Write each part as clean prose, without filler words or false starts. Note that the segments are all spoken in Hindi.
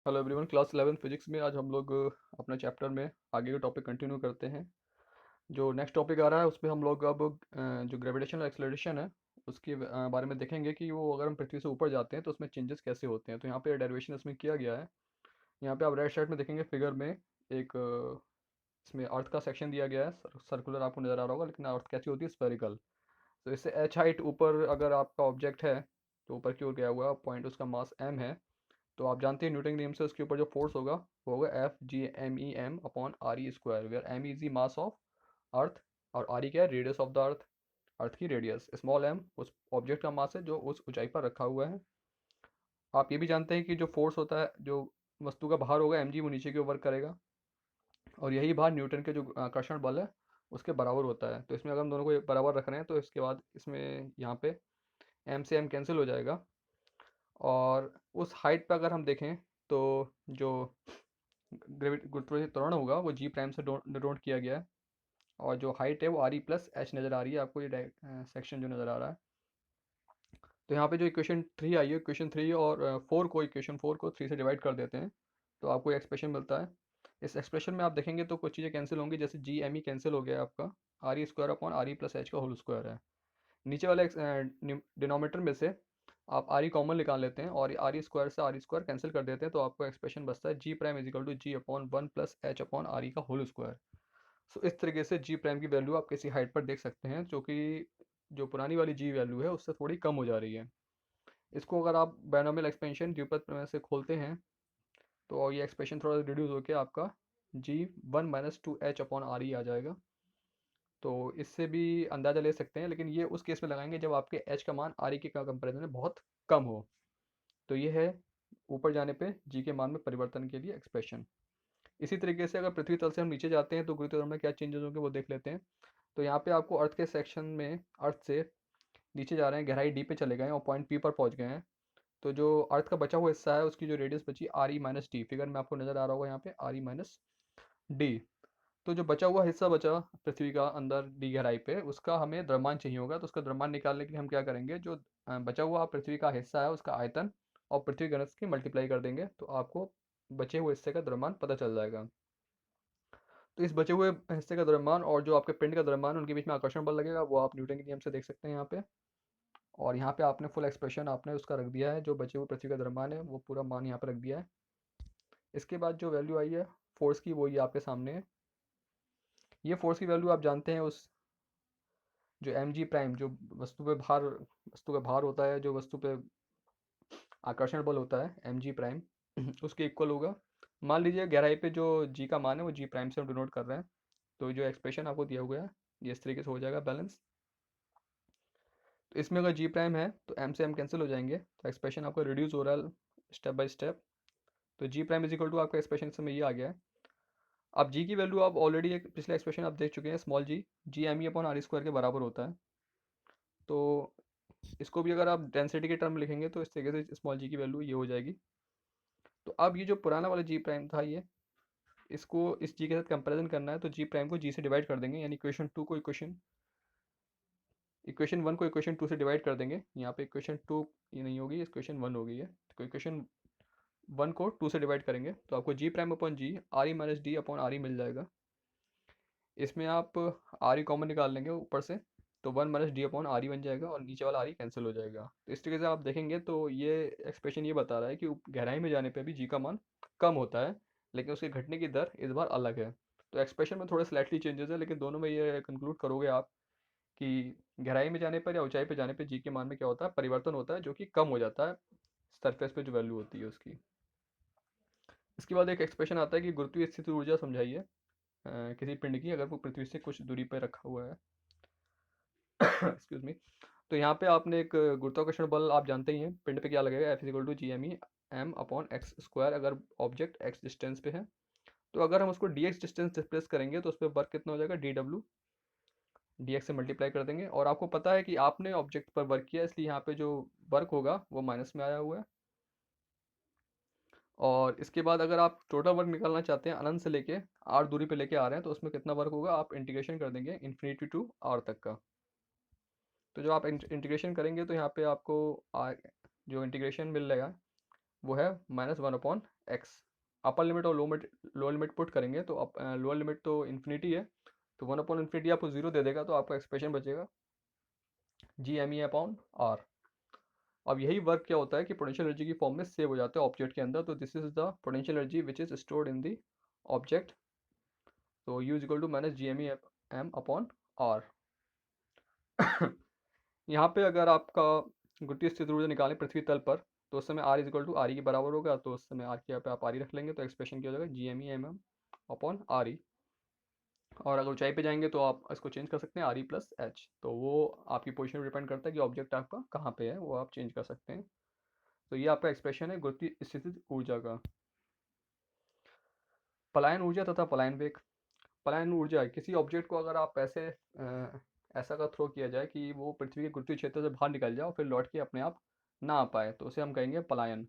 हेलो एवरीवन, क्लास 11 फिजिक्स में आज हम लोग अपने चैप्टर में आगे का टॉपिक कंटिन्यू करते हैं। जो नेक्स्ट टॉपिक आ रहा है उसमें हम लोग अब जो ग्रेविटेशनल एक्सेलरेशन है उसके बारे में देखेंगे कि वो अगर हम पृथ्वी से ऊपर जाते हैं तो उसमें चेंजेस कैसे होते हैं। तो यहाँ पे डेरिवेशन इसमें किया गया है। यहाँ पे आप राइट साइड में देखेंगे फिगर में एक इसमें अर्थ का सेक्शन दिया गया है। सर्कुलर आपको नज़र आ रहा होगा, लेकिन अर्थ कैसी होती है, स्फेरिकल। तो इससे एच हाइट ऊपर अगर आपका ऑब्जेक्ट है तो ऊपर की ओर गया हुआ पॉइंट, उसका मास m है। तो आप जानते हैं न्यूटन के नियम से उसके ऊपर जो फोर्स होगा वो होगा F G M E M upon RE² where M is the mass of earth और RE क्या है, radius of the earth. Earth की रेडियस, स्मॉल m उस ऑब्जेक्ट का मास है जो उस ऊंचाई पर रखा हुआ है। आप ये भी जानते हैं कि जो फोर्स होता है, जो वस्तु का भार होगा mg, वो नीचे की ओर वर्क करेगा और यही भार न्यूटन के जो आकर्षण बल है उसके बराबर होता है। तो इसमें अगर हम दोनों को बराबर रख रहे हैं तो इसके बाद इसमें यहाँ पे m से m कैंसिल हो जाएगा। और उस हाइट पर अगर हम देखें तो जो गुरुत्वाकर्षण त्वरण होगा वो जी प्राइम से डिनोट किया गया है। और जो हाइट है वो RE+H नज़र आ रही है आपको, ये सेक्शन जो नज़र आ रहा है। तो यहाँ पे जो इक्वेशन 3 आई है, इक्वेशन 3 और 4 को, इक्वेशन 4 को 3 से डिवाइड कर देते हैं तो आपको एक्सप्रेशन मिलता है। इस एक्सप्रेशन में आप देखेंगे तो कुछ चीज़ें कैंसिल होंगी, जैसे GME कैंसिल हो गया आपका, RE² अपॉन RE+H का होल स्क्वायर है। नीचे वाले डिनोमीटर में से आप RE कॉमन निकाल लेते हैं और RE² से RE² कैंसिल कर देते हैं, तो आपको एक्सप्रेशन बचता है G prime is equal to G upon 1+H upon RE का होल स्क्वायर। सो इस तरीके से जी प्राइम की वैल्यू आप किसी हाइट पर देख सकते हैं, जो कि जो पुरानी वाली जी वैल्यू है उससे थोड़ी कम हो जा रही है। इसको अगर आप बायनॉमियल एक्सपेंशन द्विपद प्रमेय से खोलते हैं तो ये एक्सप्रेशन थोड़ा रिड्यूस होकर आपका G1 - 2H अपॉन RE आ जाएगा। तो इससे भी अंदाज़ा ले सकते हैं, लेकिन ये उस केस में लगाएंगे जब आपके H का मान RE के कंपेरिजन में बहुत कम हो। तो ये है ऊपर जाने पे G के मान में परिवर्तन के लिए एक्सप्रेशन। इसी तरीके से अगर पृथ्वी तल से हम नीचे जाते हैं तो गुरुत्व त्वरण में क्या चेंजेस होंगे वो देख लेते हैं। तो यहाँ पे आपको अर्थ के सेक्शन में, अर्थ से नीचे जा रहे हैं, गहराई D पे चले गए हैं और पॉइंट P पर पहुँच गए हैं। तो जो अर्थ का बचा हुआ हिस्सा है उसकी जो रेडियस बची RE - D, फिगर में आपको नज़र आ रहा होगा यहाँ पे RE - D। तो जो बचा हुआ हिस्सा बचा पृथ्वी का अंदर D गहराई पे, उसका हमें द्रव्यमान चाहिए होगा। तो उसका द्रव्यमान निकालने के लिए हम क्या करेंगे, जो बचा हुआ पृथ्वी का हिस्सा है उसका आयतन और पृथ्वी घनत्व की मल्टीप्लाई कर देंगे, तो आपको बचे हुए हिस्से का द्रव्यमान पता चल जाएगा। तो इस बचे हुए हिस्से का द्रव्यमान और जो आपके पिंड का द्रव्यमान, उनके बीच में आकर्षण बल लगेगा, वो आप न्यूटन के नियम से देख सकते हैं यहाँ पे। और यहाँ पे आपने फुल एक्सप्रेशन आपने उसका रख दिया है, जो बचे हुए पृथ्वी का द्रव्यमान है वो पूरा मान यहाँ पे रख दिया है। इसके बाद जो वैल्यू आई है फोर्स की, वो ये आपके सामने है। ये फोर्स की वैल्यू आप जानते हैं, उस जो mg प्राइम, जो वस्तु पे भार, वस्तु का भार होता है, जो वस्तु पे आकर्षण बल होता है mg प्राइम उसके इक्वल होगा। मान लीजिए गहराई पे जो g का मान है वो g प्राइम से हम डिनोट कर रहे हैं। तो जो एक्सप्रेशन आपको दिया हुआ है ये इस तरीके से हो जाएगा बैलेंस। तो इसमें अगर जी प्राइम है तो m से m कैंसिल हो जाएंगे, तो एक्सप्रेशन आपका रिड्यूस हो रहा है स्टेप बाय स्टेप। तो जी प्राइम इज इक्वल टू आपका एक्सप्रेशन में ये आ गया है। अब जी की वैल्यू आप ऑलरेडी एक पिछले एक्सप्रेशन आप देख चुके हैं, small g M E upon RE² के बराबर होता है। तो इसको भी अगर आप डेंसिटी के टर्म लिखेंगे तो इस तरीके से स्मॉल जी की वैल्यू ये हो जाएगी। तो अब ये जो पुराना वाला जी प्राइम था, ये इसको इस जी के साथ कंपैरिजन करना है, तो जी प्राइम को जी से डिवाइड कर देंगे, यानी इक्वेशन 1 को इक्वेशन 2 से डिवाइड कर देंगे। यहाँ पे इक्वेशन 2 ये नहीं होगी, इक्वेशन 1 हो गई है। तो इक्वेशन 1 को 2 से डिवाइड करेंगे तो आपको जी प्राइम अपॉन जी RE - D अपॉन RE मिल जाएगा। इसमें आप RE कॉमन निकाल लेंगे ऊपर से, तो 1 - D अपॉन RE बन जाएगा और नीचे वाला RE कैंसिल हो जाएगा। तो इस तरीके से आप देखेंगे तो ये एक्सप्रेशन ये बता रहा है कि गहराई में जाने पे भी जी का मान कम होता है, लेकिन उसके घटने की दर इस बार अलग है। तो एक्सप्रेशन में थोड़े स्लाइटली चेंजेस है, लेकिन दोनों में ये कंक्लूड करोगे आप कि गहराई में जाने पर या ऊंचाई पे जाने पे जी के मान में क्या होता है, परिवर्तन होता है, जो कि कम हो जाता है सरफेस पे जो वैल्यू होती है उसकी। इसके बाद एक एक्सप्रेशन आता है कि गुरुत्वीय स्थिति ऊर्जा समझाइए किसी पिंड की, अगर वो पृथ्वी से कुछ दूरी पर रखा हुआ है। Excuse me. तो यहाँ पे आपने एक गुरुत्वाकर्षण बल आप जानते ही हैं, पिंड पे क्या लगेगा, F = G m E M upon x², अगर ऑब्जेक्ट x डिस्टेंस पे है। तो अगर हम उसको dx डिस्टेंस डिस्प्लेस करेंगे तो उस पर वर्क कितना हो जाएगा, dw, dx से मल्टीप्लाई कर देंगे। और आपको पता है कि आपने ऑब्जेक्ट पर वर्क किया, इसलिए यहाँ पे जो वर्क होगा वो माइनस में आया हुआ है। और इसके बाद अगर आप टोटल वर्क निकालना चाहते हैं अनंत से लेके r दूरी पे लेके आ रहे हैं, तो उसमें कितना वर्क होगा, आप इंटीग्रेशन कर देंगे इन्फिनिटी टू r तक का। तो जो आप इंटीग्रेशन करेंगे तो यहाँ पे आपको जो इंटीग्रेशन मिल जाएगा वो है -1/x। अपर लिमिट और लोअर लिमिट पुट करेंगे तो लोअर लिमिट तो इन्फिनिटी है, तो 1/∞ आपको 0 दे देगा, तो आपका एक्सप्रेशन बचेगा G_ME/r। अब यही वर्क क्या होता है कि पोटेंशियल एनर्जी की फॉर्म में सेव हो जाता है ऑब्जेक्ट के अंदर। तो this is the potential energy which is stored in the object. तो U is equal to -G_ME/m/r। यहाँ पे अगर आपका गुरुत्वीय स्थिति ऊर्जा निकालें पृथ्वी तल पर, तो उस समय R is equal to R E के बराबर होगा। तो उस समय आर की यहाँ पे आप आर ई रख लेंगे, तो एक्सप्रेशन क्या हो जाएगा G_ME/m/r। और अगर ऊंचाई पे जाएंगे तो आप इसको चेंज कर सकते हैं RE+H। तो वो आपकी पोजीशन पर डिपेंड करता है कि ऑब्जेक्ट आपका कहाँ पे है, वो आप चेंज कर सकते हैं। तो ये आपका एक्सप्रेशन है गुरुत्वीय स्थितिज ऊर्जा का। पलायन ऊर्जा तथा पलायन वेग। पलायन ऊर्जा किसी ऑब्जेक्ट को अगर आप ऐसा का थ्रो किया जाए कि वो पृथ्वी के गुरुत्वीय क्षेत्र से बाहर निकल जाए और फिर लौट के अपने आप ना आ पाए, तो उसे हम कहेंगे पलायन।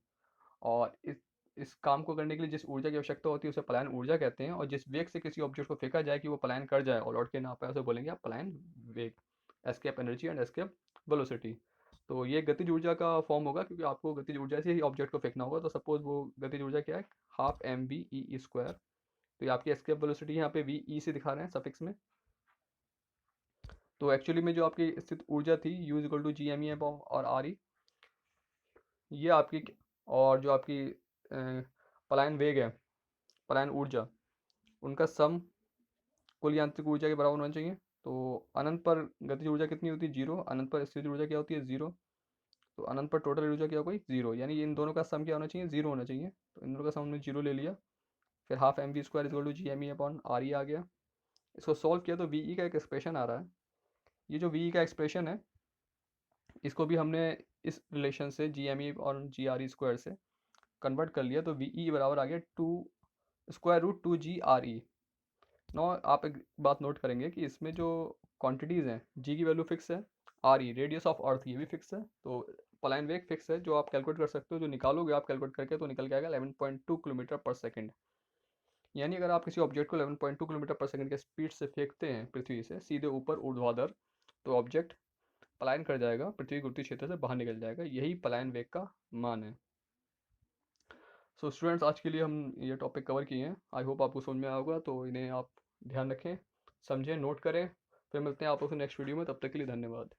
और इस काम को करने के लिए जिस ऊर्जा की आवश्यकता होती है उसे पलायन ऊर्जा कहते हैं। और जिस वेग से किसी ऑब्जेक्ट को फेंका जाए कि वो पलायन कर जाए और लौट के ना आ पाए, उसे बोलेंगे आप पलायन वेग, escape energy and escape velocity. तो ये गतिज ऊर्जा का फॉर्म होगा, क्योंकि आपको गतिज ऊर्जा से ही ऑब्जेक्ट को फेंकना होगा। तो सपोज वो गतिज ऊर्जा क्या है, ½ mv/e²। तो ये आपकी एस्केप वेलोसिटी यहाँ पे वी ई से दिखा रहे हैं सफिक्स में। तो एक्चुअली में जो आपकी स्थित ऊर्जा थी U is equal to G_ME/r। ये आपकी, और जो आपकी पलायन वेग है, पलायन ऊर्जा, उनका सम कुल यांत्रिक ऊर्जा के बराबर होना चाहिए। तो अनंत पर गतिज ऊर्जा कितनी होती है, 0। अनंत पर स्थिर ऊर्जा क्या होती है, 0। तो अनंत पर टोटल ऊर्जा क्या होगी, 0। यानी इन दोनों का सम क्या होना चाहिए, 0 होना चाहिए। तो इन दोनों का सम हमने 0 ले लिया। फिर ½ mv² is equal to G_ME/r आ गया। इसको सॉल्व किया तो वी का एक एक्सप्रेशन आ रहा है। ये जो वी का एक्सप्रेशन है, इसको भी हमने इस रिलेशन से G_ME और GRE² से कन्वर्ट कर लिया। तो वी बराबर आ गया √2G_RE। नो, आप एक बात नोट करेंगे कि इसमें जो क्वांटिटीज़ हैं, जी की वैल्यू फिक्स है, RE रेडियस ऑफ अर्थ ये भी फिक्स है, तो पलायन वेग फिक्स है जो आप कैलकुलेट कर सकते हो। जो निकालोगे आप कैलकुलेट करके तो निकल के आएगा 11.2 किलोमीटर पर सेकंड। यानी अगर आप किसी ऑब्जेक्ट को 11.2 किलोमीटर पर सेकंड के स्पीड से फेंकते हैं पृथ्वी से सीधे ऊपर ऊर्ध्वाधर, तो ऑब्जेक्ट पलायन कर जाएगा, पृथ्वी गुरुत्वीय क्षेत्र से बाहर निकल जाएगा। यही पलायन वेग का मान है। सो स्टूडेंट्स, आज के लिए हम ये टॉपिक कवर किए हैं। आई होप आपको समझ में आया होगा। तो इन्हें आप ध्यान रखें, समझें, नोट करें। फिर मिलते हैं आप लोगों से नेक्स्ट वीडियो में। तब तक के लिए धन्यवाद।